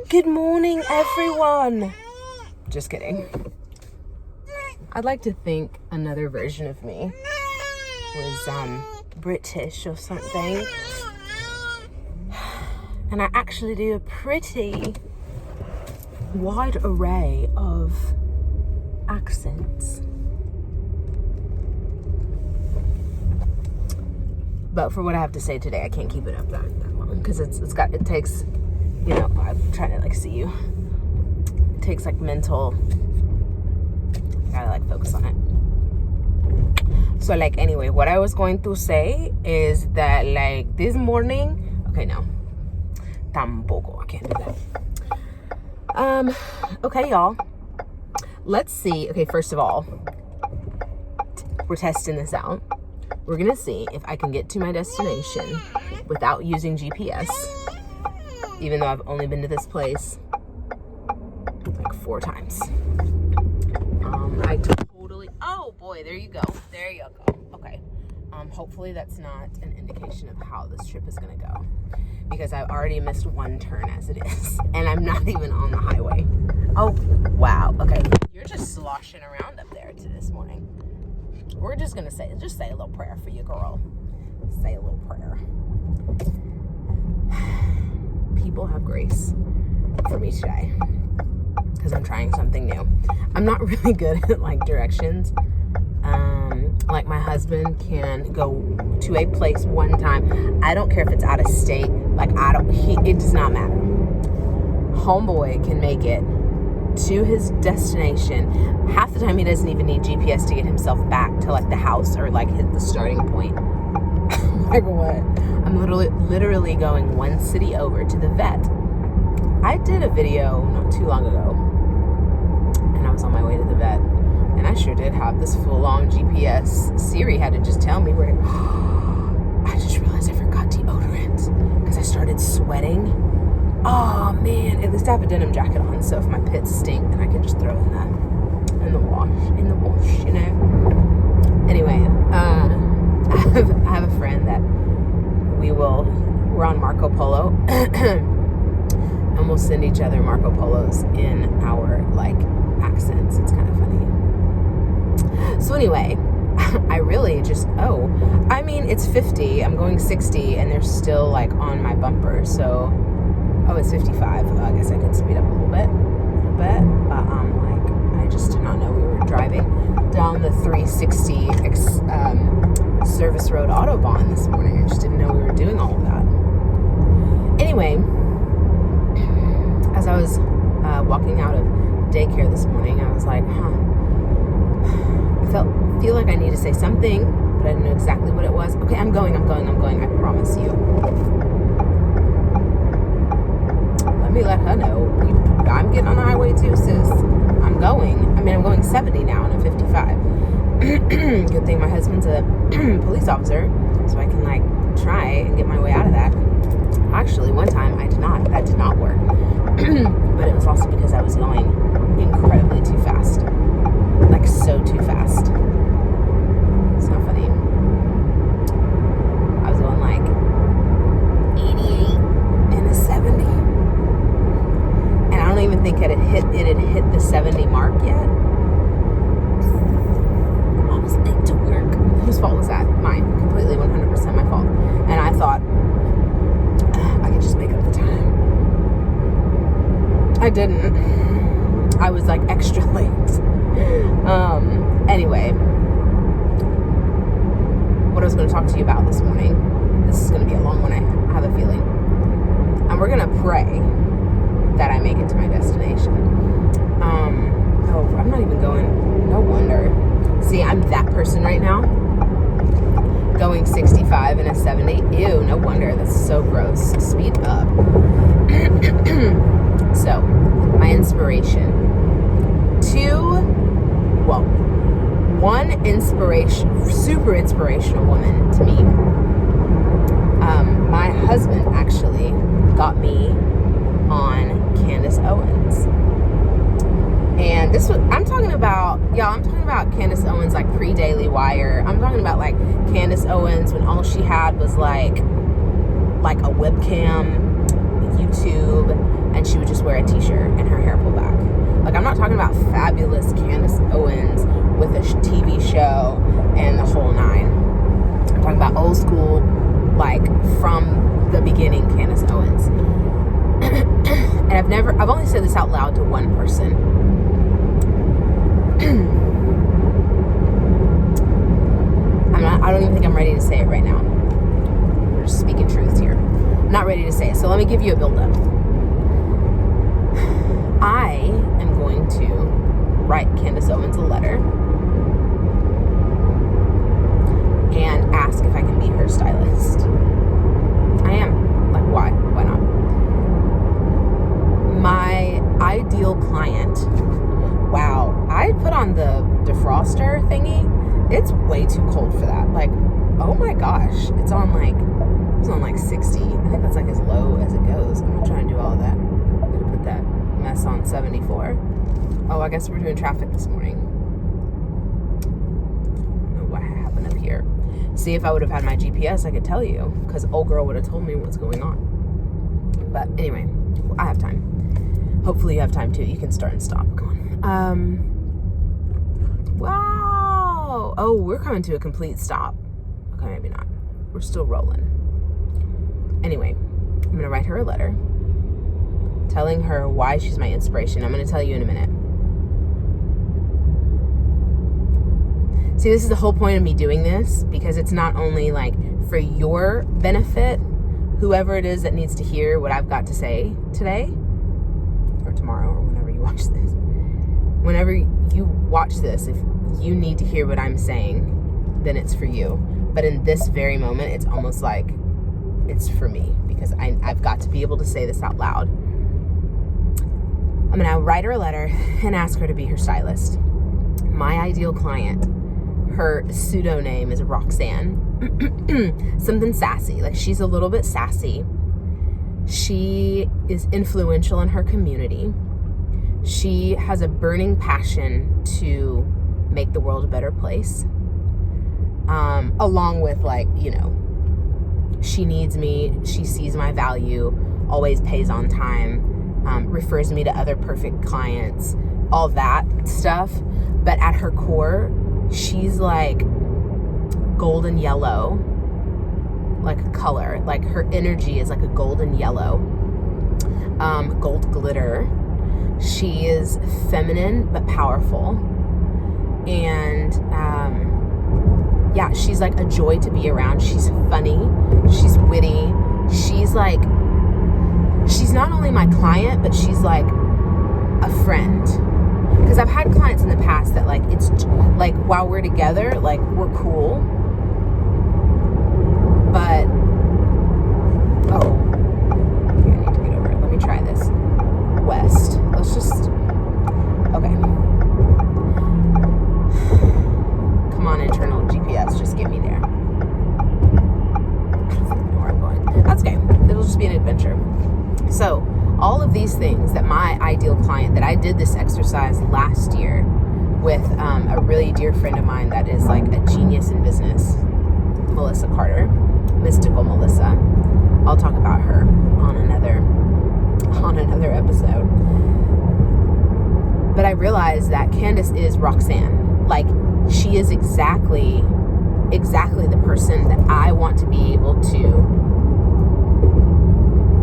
Good morning, everyone. Just kidding. I'd like to think another version of me was British or something. And I actually do a pretty wide array of accents. But for what I have to say today, I can't keep it up that long because it takes, you know, I'm trying to like see you. It takes like mental, I gotta like focus on it. So like anyway, what I was going to say is that like this morning, okay, no, tampoco, I can't do that. Okay, y'all, let's see. Okay, first of all, we're testing this out. We're gonna see if I can get to my destination without using GPS, even though I've only been to this place like 4 times. I totally, oh boy, there you go. There you go. Okay. Hopefully that's not an indication of how this trip is gonna go, because I've already missed 1 turn as it is, and I'm not even on the highway. Oh, wow. Okay. You're just sloshing around up there this morning. We're just gonna say a little prayer for you, girl. Say a little prayer. People have grace for me today, because I'm trying something new. I'm not really good at like directions. Like my husband can go to a place one time. I don't care if it's out of state. Like it does not matter. Homeboy can make it to his destination. Half the time he doesn't even need GPS to get himself back to like the house or like hit the starting point. Like what? I'm literally going 1 city over to the vet. I did a video not too long ago and I was on my way to the vet, and I sure did have this full-on GPS. Siri had to just tell me where. I just realized I forgot deodorant because I started sweating. Oh man, at least I have a denim jacket on, so if my pits stink, then I can just throw in the wash, you know. Anyway, I have a friend that we're on Marco Polo, and we'll send each other Marco Polos in our like accents. It's kind of funny. So anyway, I really just, I mean, it's 50, I'm going 60, and they're still like on my bumper, so, it's 55, I guess I could speed up a little bit, but like, I just did not know we were driving down the 360 service road Autobahn this morning. I just didn't know we were doing all of that. Anyway, as I was walking out of daycare this morning, I was like, I feel like I need to say something, but I didn't know exactly what it was. Okay, I'm going, I promise you. Let me let her know. I'm getting on the highway too, sis. I'm going 70 now and I'm 55. Good thing my husband's a police officer, so I can like try and get my way out of that. Actually, one time that did not work. But it was also because I was going incredibly too fast. Like so too fast. It's not funny. I was going like 88 and a 70. And I don't even think it had hit the 70 mark yet. Almost late to work. Whose fault was that? Mine. Completely 100% my fault. And I thought I could just make up the time. I didn't. I was like extra late. Anyway, what I was going to talk to you about this morning, this is going to be a long one, I have a feeling, and we're going to pray that I make it to my destination. I'm not even going, no wonder. See, I'm that person right now, going 65 and a 70. Ew, no wonder, that's so gross. Speed up. So, my inspiration. One super inspirational woman to me. My husband actually got me on Candace Owens. And I'm talking about Candace Owens like pre-Daily Wire. I'm talking about like Candace Owens when all she had was like a webcam, YouTube, and she would just wear a t-shirt and her hair pulled back. Like, I'm not talking about fabulous Candace Owens with a TV show and the whole nine. I'm talking about old school, like, from the beginning Candace Owens. And I've only said this out loud to one person. I don't even think I'm ready to say it right now. We're just speaking truths here. I'm not ready to say it. So let me give you a build-up. I am going to write Candace Owens a letter and ask if I can be her stylist. I am. Like, why? Why not? My ideal client. Wow. I put on the defroster thingy. It's way too cold for that. Like, oh my gosh. It's on like 60. I think that's like as low as it goes. I'm not trying to do all of that. I'm going to put that mess on 74. Oh, I guess we're doing traffic this morning. I don't know what happened up here. See, if I would have had my GPS, I could tell you, because old girl would have told me what's going on. But anyway, I have time. Hopefully you have time too. You can start and stop. Come on. Wow. Oh, we're coming to a complete stop. Okay, maybe not. We're still rolling. Anyway, I'm going to write her a letter telling her why she's my inspiration. I'm going to tell you in a minute. See, this is the whole point of me doing this, because it's not only like for your benefit, whoever it is that needs to hear what I've got to say today or tomorrow or whenever you watch this. Whenever you watch this, if you need to hear what I'm saying, then it's for you. But in this very moment, it's almost like it's for me, because I've got to be able to say this out loud. I'm going to write her a letter and ask her to be her stylist. My ideal client, her pseudo name is Roxanne. Something sassy. Like, she's a little bit sassy. She is influential in her community. She has a burning passion to make the world a better place. Along with, like, you know, she needs me. She sees my value, always pays on time, refers me to other perfect clients, all that stuff. But at her core, she's like golden yellow, like a color. Like, her energy is like a golden yellow, gold glitter. She is feminine but powerful. And yeah, she's like a joy to be around. She's funny. She's witty. She's like, she's not only my client, but she's like a friend. Because I've had clients in the past that, like, it's like while we're together, like, we're cool. But, oh, okay, I need to get over it. Let me try this. West. Let's just, okay. Come on, internal GPS, just get me there. I don't know where I'm going. That's okay. It'll just be an adventure. So, all of these things that my ideal client, that I did this exercise last year with a really dear friend of mine that is like a genius in business, Melissa Carter, Mystical Melissa. I'll talk about her on another episode. But I realized that Candace is Roxanne. Like, she is exactly the person that I want to be able to,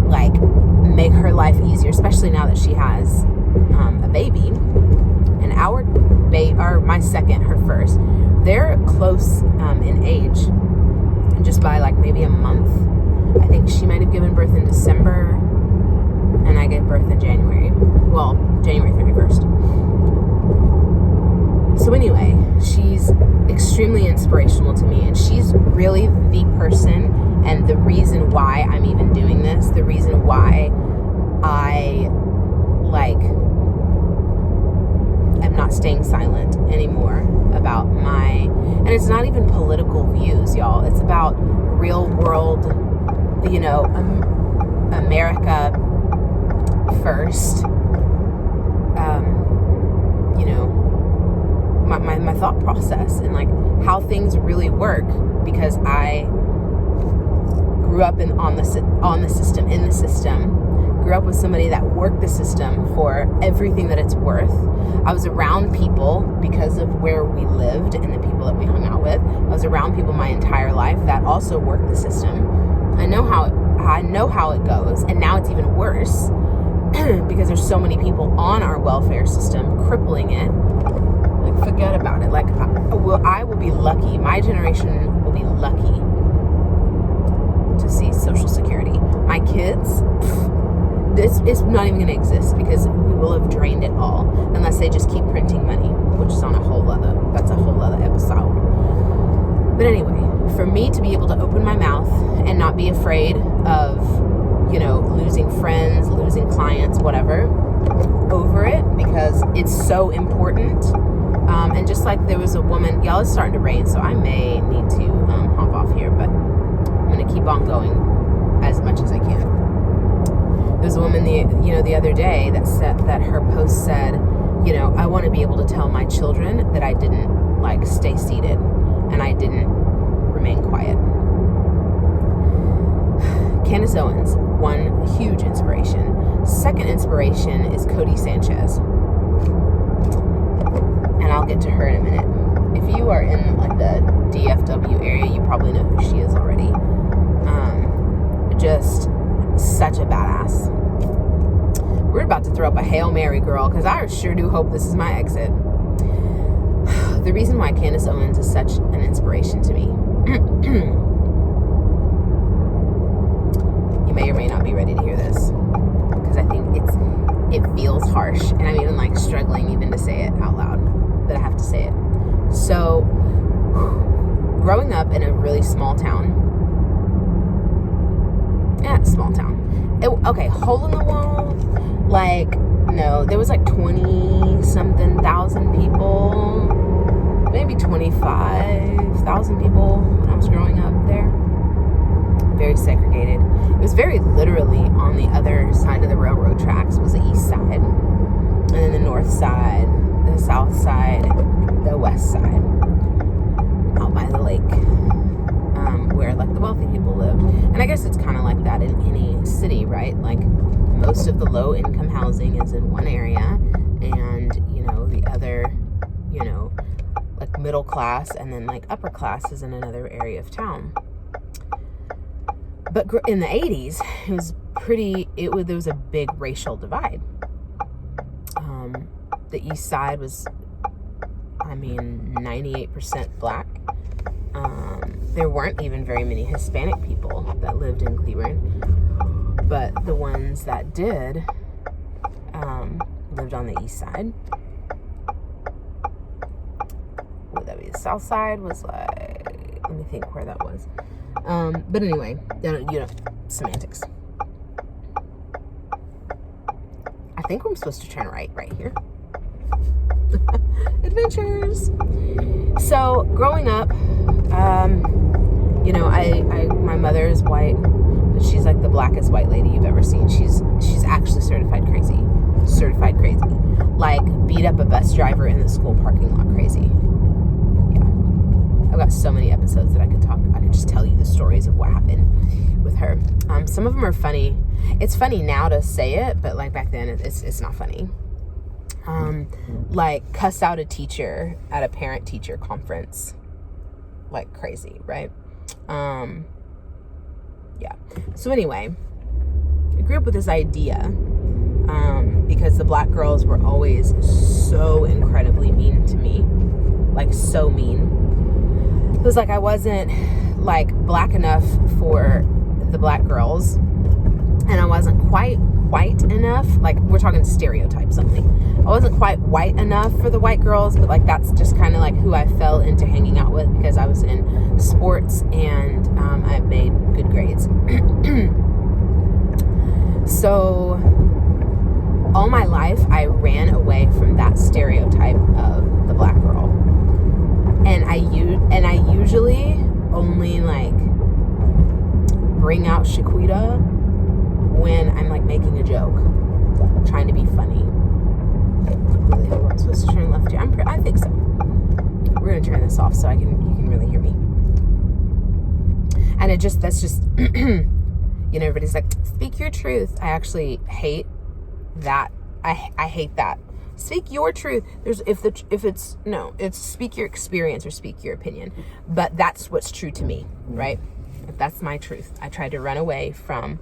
like, make her life easier, especially now that she has a baby. And our baby, or my second, her first, they're close in age, just by like maybe a month. I think she might have given birth in December, and I gave birth in January. Well, January 31st. So anyway, she's extremely inspirational to me, and she's really the person and the reason why I'm even doing this, the reason why I, like, am not staying silent anymore about my, and it's not even political views, y'all. It's about real world, you know, America first, you know, my thought process, and like how things really work, because I grew up in the system, grew up with somebody that worked the system for everything that it's worth. I was around people because of where we lived and the people that we hung out with. I was around people my entire life that also worked the system. I know how it goes, and now it's even worse because there's so many people on our welfare system crippling it. Like, forget about it. Like, I will be lucky. My generation will be lucky to see Social Security. My kids, this is not even going to exist because we will have drained it all unless they just keep printing money, which is on a whole other episode. But anyway, for me to be able to open my mouth and not be afraid of, losing friends, losing clients, whatever, over it, because it's so important. And just like there was a woman, y'all, it's starting to rain, so I may need to hop off here, but I'm going to keep on going as much as I can. There was a woman the other day that said that her post said, I want to be able to tell my children that I didn't stay seated and I didn't remain quiet. Candace Owens, one huge inspiration. Second inspiration is Cody Sanchez. And I'll get to her in a minute. If you are in the DFW area, you probably know who she is already. Just such a badass. We're about to throw up a Hail Mary, girl, because I sure do hope this is my exit. The reason why Candace Owens is such an inspiration to me. You may or may not be ready to hear this, because I think it feels harsh, and I'm even struggling even to say it out loud, but I have to say it. So, growing up in a really small town, hole in the wall, no, there was 20-something thousand people, maybe 25,000 people when I was growing up there. Very segregated. It was very literally on the other side of the railroad tracks was the east side, and then the north side, the south side, the west side, out by the lake, where the wealthy people lived. And I guess it's kind of like that in any city, right? Most of the low income housing is in one area, and the other, middle class and then upper class is in another area of town. But in the 80s, there was a big racial divide. The east side was, 98% black. There weren't even very many Hispanic people that lived in Cleveland, but the ones that did lived on the east side. Would that be the south side? Was let me think where that was. But anyway, semantics. I think I'm supposed to turn right here. Adventures. So growing up, my mother is white, but she's the blackest white lady you've ever seen. She's actually certified crazy. Beat up a bus driver in the school parking lot crazy. Yeah. I've got so many episodes that I could just tell you the stories of what happened with her. Some of them are funny. It's funny now to say it, but back then it's not funny. Cuss out a teacher at a parent-teacher conference crazy, right? Yeah. So anyway, I grew up with this idea because the black girls were always so incredibly mean to me, so mean. It was I wasn't black enough for the black girls, and I wasn't quite white enough. We're talking stereotypes only. I wasn't quite white enough for the white girls, but that's just kind of who I fell into hanging out with because I was in sports and I made good grades. So all my life I ran away from that stereotype of the black girl, and I usually only bring out Shaquita when I'm making a joke, trying to be funny. I really hope I'm supposed to turn left here. I think so. We're gonna turn this off so you can really hear me. And that's just You know, everybody's like, speak your truth. I actually hate that. I hate that. Speak your truth. It's speak your experience or speak your opinion. But that's what's true to me, right? That's my truth. I tried to run away from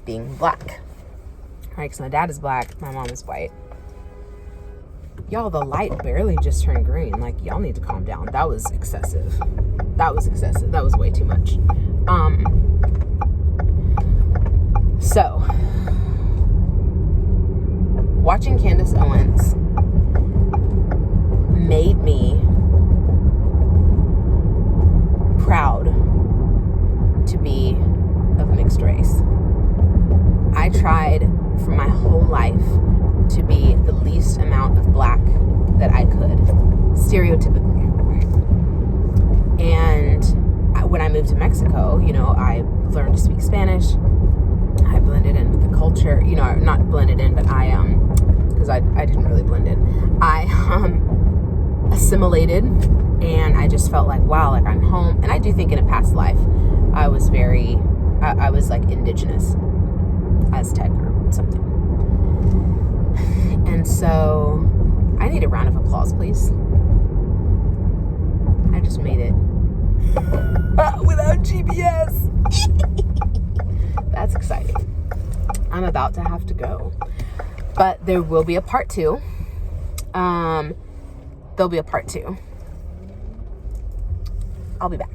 being black, right? Because my dad is black, my mom is white. Y'all, the light barely just turned green. Like, y'all need to calm down. That was excessive. That was way too much. So, watching Candace Owens made me proud to be of mixed race. I tried for my whole life to be the least amount of black that I could, stereotypically. And when I moved to Mexico, you know, I learned to speak Spanish. I blended in with the culture, you know, not blended in, but because I didn't really blend in. I assimilated, and I just felt like, wow, like I'm home. And I do think in a past life, I was like indigenous, Aztec or something. And so I need a round of applause, please. I just made it without GPS. That's exciting. I'm about to have to go, but there will be a part 2. There'll be a part 2. I'll be back.